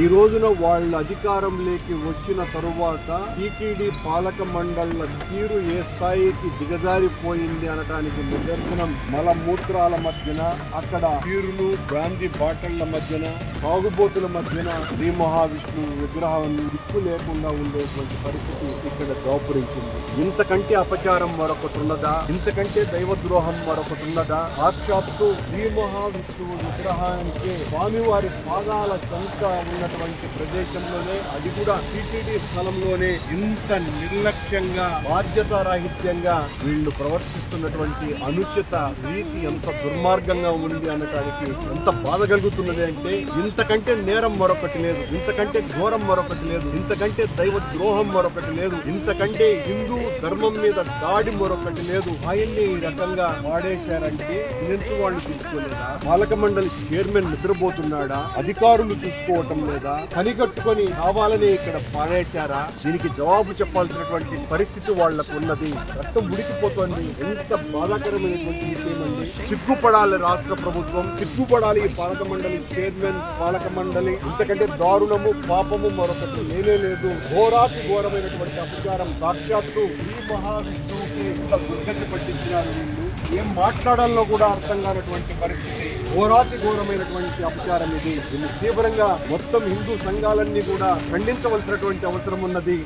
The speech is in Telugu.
ఈ రోజున వాళ్ళ అధికారంలోకి వచ్చిన తరువాత టీటీడీ పాలక మండళ్ల తీరు ఏ స్థాయికి దిగజారిపోయింది అనడానికి నిదర్శనం మలమూత్రాల మధ్యన, అక్కడ తీరులు గాంధీ బాటళ్ల మధ్యన, తాగుబోతుల మధ్యన శ్రీ మహావిష్ణువు విగ్రహం దిక్కు లేకుండా ఉండేటువంటి పరిస్థితి ఇక్కడ దాపురించింది. ఇంతకంటే అపచారం మరొకటి ఉన్నదా? ఇంతకంటే దైవద్రోహం మరొకటి ఉన్నదా? సాక్షాత్తు శ్రీ మహావిష్ణువు విగ్రహానికి స్వామివారి పాదాల చెంత ఉన్నటువంటి ప్రదేశంలోనే, అది కూడా టీటీడీ స్థలంలోనే ఇంత నిర్లక్ష్యంగా బాధ్యతారాహిత్యంగా వీళ్ళు ప్రవర్తిస్తున్నటువంటి అనుచిత రీతి ఎంత దుర్మార్గంగా ఉంది అనటానికి ఎంత బాధ కలుగుతున్నది అంటే, ఇంతకంటే నేరం మరొకటి లేదు, ఇంతకంటే ఘోరం మరొకటి లేదు, ఇంతకంటే దైవ ద్రోహం మరొకటి లేదు, ఇంతకంటే హిందూ ధర్మం మీద దాడి మరొకటి లేదు. ఆయన్ని ఈ రకంగా వాడేశారంటే నించు వాళ్ళు చూసుకోలేదా? పాలక మండలి చైర్మన్ నిద్రపోతున్నాడా? అధికారులు చూసుకోవటం లేదా? కనికట్టుకొని కావాలని ఇక్కడ పాడేశారా? దీనికి జవాబు చెప్పాల్సినటువంటి పరిస్థితి వాళ్లకు ఉన్నది. రక్తం ఉడికిపోతుంది. ఎంత బాధాకరమైనటువంటి విషయమండి. సిగ్గుపడాలి రాష్ట్ర ప్రభుత్వం, సిగ్గుపడాలి ఈ పాలక మండలి చైర్మన్, పాలక మండలి. ఇంతకంటే దారుణము పాపము మరొకటి లేనే లేదు. ఘోరాతి ఘోరమైనటువంటి అపచారం. సాక్షాత్తు శ్రీ మహావిష్ణువుకి ఇంత దుర్గతి పట్టించినారు వీళ్ళు. ఏం మాట్లాడాలో కూడా అర్థం కానటువంటి పరిస్థితి. ఘోరాతి ఘోరమైనటువంటి అపచారం ఇది. దీన్ని తీవ్రంగా మొత్తం హిందూ సంఘాలన్నీ కూడా ఖండించవలసినటువంటి అవసరం ఉన్నది.